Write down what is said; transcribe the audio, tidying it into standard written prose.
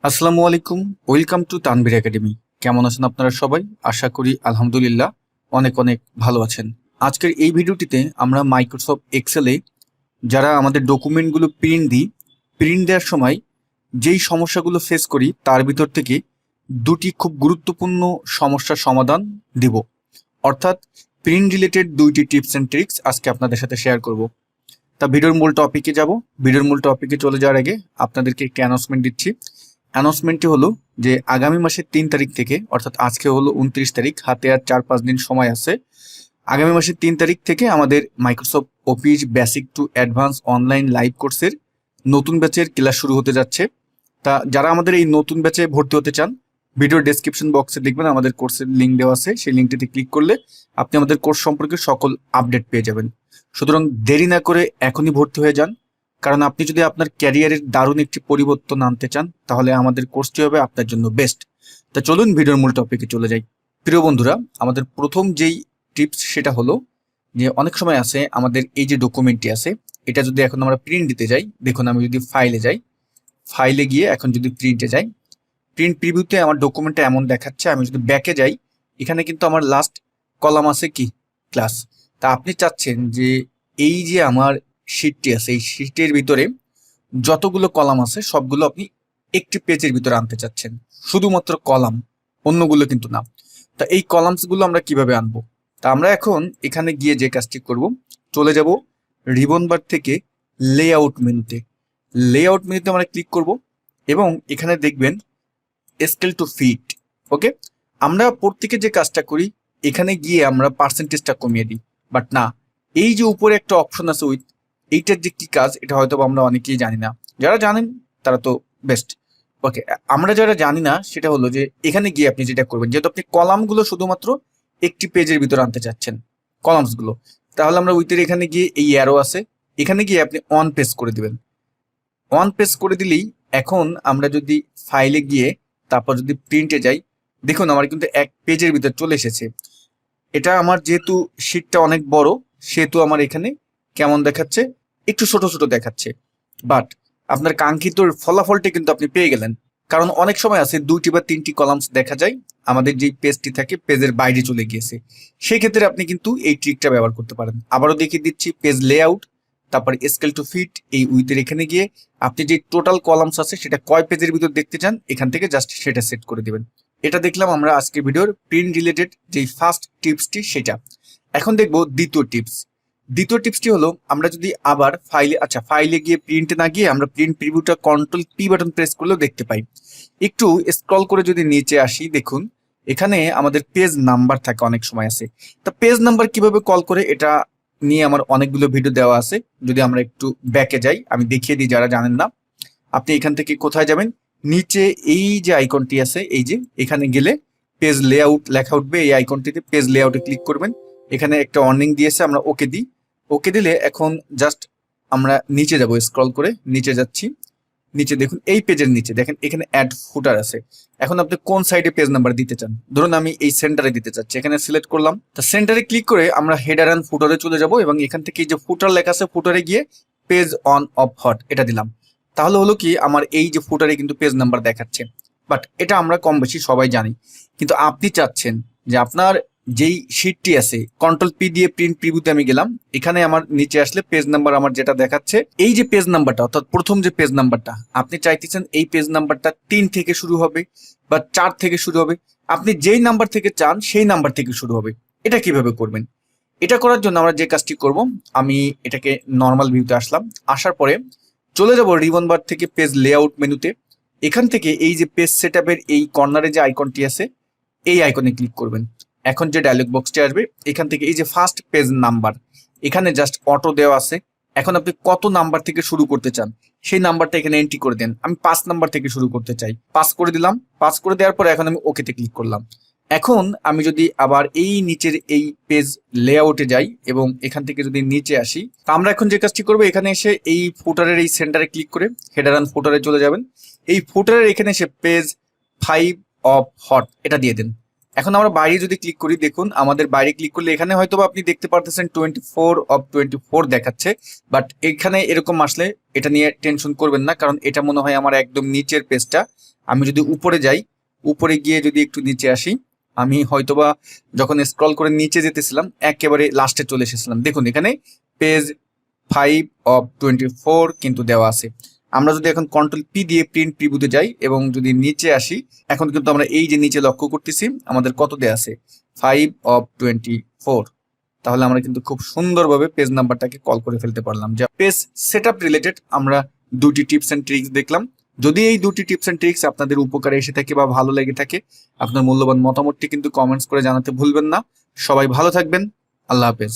আসসালামু আলাইকুম। Welcome to Tanvir academy. কেমন আছেন আপনারা সবাই? আশা করি আলহামদুলিল্লাহ অনেক অনেক ভালো আছেন। আজকের এই ভিডিওটিতে আমরা মাইক্রোসফট এক্সেলে যারা আমাদের ডকুমেন্টগুলো প্রিন্ট দিই, প্রিন্ট দেওয়ার সময় যেই সমস্যাগুলো ফেস করি তার ভিতর থেকে দুটি খুব গুরুত্বপূর্ণ সমস্যার সমাধান দিব। অর্থাৎ প্রিন্ট রিলেটেড দুইটি টিপস অ্যান্ড ট্রিক্স আজকে আপনাদের সাথে শেয়ার করব। তা ভিডিওর মূল টপিকে যাব। ভিডিওর মূল টপিকে চলে যাওয়ার আগে আপনাদেরকে একটি অ্যানাউন্সমেন্ট দিচ্ছি। অ্যানাউন্সমেন্টটি হলো যে আগামী মাসের 3 তারিখ থেকে, অর্থাৎ আজকে হলো 29 তারিখ, হাতে আর 4-5 দিন সময় আছে। আগামী মাসের 3 তারিখ থেকে আমাদের Microsoft office basic to advance online live কোর্সের নতুন ব্যাচের ক্লাস শুরু হতে যাচ্ছে। তা যারা আমাদের এই নতুন ব্যাচে ভর্তি হতে চান, ভিডিওর ডেসক্রিপশন বক্সে দেখবেন আমাদের কোর্সের লিঙ্ক দেওয়া আছে। সেই লিঙ্কটিতে ক্লিক করলে আপনি আমাদের কোর্স সম্পর্কে সকল আপডেট পেয়ে যাবেন। সুতরাং দেরি না করে এখনই ভর্তি হয়ে যান, কারণ আপনি যদি আপনার ক্যারিয়ারের দারুণ একটি পরিবর্তন আনতে চান তাহলে আমাদের কোর্সটি হবে আপনার জন্য বেস্ট। তা চলুন ভিডিওর মূল টপিকে চলে যাই। প্রিয় বন্ধুরা, আমাদের প্রথম যেই টিপস সেটা হলো যে অনেক সময় আছে আমাদের এই যে ডকুমেন্টটি আছে, এটা যদি এখন আমরা প্রিন্ট দিতে যাই, দেখুন আমি যদি ফাইলে যাই, ফাইলে গিয়ে এখন যদি প্রিন্টে যাই, প্রিন্ট প্রিভিউতে আমার ডকুমেন্টটা এমন দেখাচ্ছে। আমি যদি ব্যাকে যাই, এখানে কিন্তু আমার লাস্ট কলাম আছে কি ক্লাস। তা আপনি চাচ্ছেন যে এই যে আমার শিটটি আছে, এই শিটের ভিতরে যতগুলো কলাম আছে সবগুলো আপনি একটি পেজের ভিতরে আনতে চাচ্ছেন, শুধুমাত্র কলাম, অন্যগুলো কিন্তু না। তা এই কলামসগুলো আমরা কিভাবে আনবো? তা আমরা এখন এখানে গিয়ে যে কাজটি করব, চলে যাব রিবন বার থেকে লেআউট মেনুতে। লেআউট মেনুতে আমরা ক্লিক করব এবং এখানে দেখবেন স্কেল টু ফিট। ওকে, আমরা প্রত্যেকে যে কাজটা করি, এখানে গিয়ে আমরা পার্সেন্টেজটা কমিয়ে দিই। বাট না, এই যে উপরে একটা অপশন আছে উইথ, এইটার যে কি কাজ এটা হয়তো আমরা অনেকেই জানি না। যারা জানেন তারা তো বেস্ট। ওকে, আমরা যারা জানি না সেটা হলো যে এখানে গিয়ে আপনি যেটা করবেন, যেহেতু আপনি কলামগুলো শুধুমাত্র একটি পেজের ভিতরে আনতে চাচ্ছেন, কলামসগুলো, তাহলে আমরা উইথের এখানে গিয়ে এই অ্যারো আছে, এখানে গিয়ে আপনি অন প্রেস করে দিবেন। অন প্রেস করে দিলেই এখন আমরা যদি ফাইলে গিয়ে তারপর যদি প্রিন্টে যাই, দেখুন আমার কিন্তু এক পেজের ভিতর চলে এসেছে। এটা আমার যেহেতু শিটটা অনেক বড়, সেহেতু আমার এখানে কেমন দেখাচ্ছে, একটু ছোট ছোট দেখাচ্ছে। বাট আপনার কাঙ্ক্ষিত ফলাফলটি কিন্তু আপনি পেয়ে গেলেন। কারণ অনেক সময় আছে 2টি বা 3টি কলামস দেখা যায় আমাদের যেই পেজটি থাকে পেজের বাইরে চলে গিয়েছে। সেই ক্ষেত্রে আপনি কিন্তু এই ট্রিকটা ব্যবহার করতে পারেন। আবারও দেখিয়ে দিচ্ছি, পেজ লেআউট, তারপর স্কেল টু ফিট, এই উইথের এখানে গিয়ে আপনি যে টোটাল কলামস আছে সেটা কয় পেজের ভিতর দেখতে চান, এখান থেকে জাস্ট সেটা সেট করে দিবেন। এটা দেখলাম আমরা আজকের ভিডিওর প্রিন্ট রিলেটেড যেই ফার্স্ট টিপসটি সেটা। এখন দেখবো দ্বিতীয় টিপস। দ্বিতীয় টিপসটি হলো আমরা যদি আবার ফাইলে গিয়ে প্রিন্টে না গিয়ে আমরা প্রিন্ট প্রিভিউটা কন্ট্রোল পি বাটন প্রেস করলেও দেখতে পাই। একটু স্ক্রল করে যদি নিচে আসি, দেখুন এখানে আমাদের পেজ নাম্বার থাকে, অনেক সময় আছে। তা পেজ নাম্বার কিভাবে কল করে এটা নিয়ে আমার অনেকগুলো ভিডিও দেওয়া আছে। যদি আমরা একটু ব্যাকে যাই, আমি দেখিয়ে দিই যারা জানেন না। আপনি এখান থেকে কোথায় যাবেন, নিচে এই যে আইকনটি আছে, এই যে এখানে গেলে পেজ লেআউট লেখা উঠবে, এই আইকনটিতে পেজ লেআউটে ক্লিক করবেন। এখানে একটা ওয়ার্নিং দিয়েছে, আমরা ওকে দিই। ওকে দিলে এখন জাস্ট আমরা নিচে যাব, স্ক্রল করে নিচে যাচ্ছি। নিচে দেখুন এই পেজের নিচে দেখেন এখানে অ্যাড ফুটার আছে। এখন আপনি কোন সাইডে পেজ নাম্বার দিতে চান, ধরুন আমি এই সেন্টারে দিতে চাচ্ছি, এখানে সিলেক্ট করলাম। তা সেন্টারে ক্লিক করে আমরা হেডার অ্যান্ড ফুটারে চলে যাব এবং এখান থেকে এই যে ফুটার লেখা আছে, ফুটারে গিয়ে পেজ অন অফ হট এটা দিলাম। তাহলে হলো কি, আমার এই যে ফুটারে কিন্তু পেজ নাম্বার দেখাচ্ছে। বাট এটা আমরা কম বেশি সবাই জানি, কিন্তু আপনি চাচ্ছেন যে আপনার যেই শিটটি আছে, কন্ট্রোল পি দিয়ে প্রিন্ট প্রিভিউতে আমি গেলাম, এখানে আমার নিচে আসলে পেজ নাম্বার আমার যেটা দেখাচ্ছে, এই যে পেজ নাম্বারটা অর্থাৎ প্রথম যে পেজ নাম্বারটা আপনি চাইতেছেন এই পেজ নাম্বারটা 3 থেকে শুরু হবে বা 4 থেকে শুরু হবে, আপনি যেই নাম্বার থেকে চান সেই নাম্বার থেকে শুরু হবে। এটা কিভাবে করবেন? এটা করার জন্য আমরা যে কাজটি করব, আমি এটাকে নর্মাল ভিউতে আসলাম, আসার পরে চলে যাব রিবন বার থেকে পেজ লেআউট মেনুতে। এখান থেকে এই যে পেজ সেটআপের এই কর্নারে যে আইকনটি আছে, এই আইকনে ক্লিক করবেন। এখন যে ডায়লগ বক্সটি আসবে, এখান থেকে এই যে ফার্স্ট পেজ নাম্বার, এখানে জাস্ট অটো দেওয়া আছে। এখন আপনি কত নাম্বার থেকে শুরু করতে চান সেই নাম্বারটা এখানে এন্ট্রি করে দেন। আমি 5 নাম্বার থেকে শুরু করতে চাই, 5 করে দিলাম। 5 করে দেওয়ার পর এখন আমি ওকেতে ক্লিক করলাম। এখন আমি যদি আবার এই নিচের এই পেজ লেআউটে যাই এবং এখান থেকে যদি নিচে আসি, তা আমরা এখন যে কাজটি করবো, এখানে এসে এই ফুটারের এই সেন্টারে ক্লিক করে হেডার অ্যান্ড ফুটারে চলে যাবেন। এই ফুটারের এখানে এসে পেজ 5 অফ হট এটা দিয়ে দেন। এখন আমরা বাইরে যদি ক্লিক করি, দেখুন আমাদের বাইরে ক্লিক করলে এখানে হয়তো আপনি দেখতে পারতেছেন 24 অফ 24 দেখাচ্ছে। বাট এখানে এরকম আসলে এটা নিয়ে টেনশন করবেন না, কারণ এটা মনে হয় আমার একদম নিচের পেজটা। আমি যদি উপরে যাই, উপরে গিয়ে যদি একটু নিচে আসি, আমি হয়তোবা যখন স্ক্রল করে নিচে যেতেছিলাম একেবারে লাস্টে চলে এসেছিলাম। দেখুন এখানে পেজ 5/24 কিন্তু দেওয়া আছে। আমরা যদি এখন কন্ট্রোল পি দিয়ে প্রিন্ট প্রিভিউতে যাই এবং যদি নিচে আসি, এখন কিন্তু আমরা এই যে নিচে লক্ষ্য করতেছি আমাদের কত দেওয়া আছে 5/24। তাহলে আমরা কিন্তু খুব সুন্দরভাবে পেজ নাম্বারটাকে কল করে ফেলতে পারলাম। যা পেজ সেটআপ রিলেটেড আমরা দুটি টিপস এন্ড ট্রিক্স দেখলাম। যদি এই দুটি টিপস এন্ড ট্রিক্স আপনাদের উপকারে এসে থাকে বা ভালো লেগে থাকে, আপনার মূল্যবান মতামতটি কিন্তু কমেন্টস করে জানাতে ভুলবেন না। সবাই ভালো থাকবেন। আল্লাহ হাফেজ।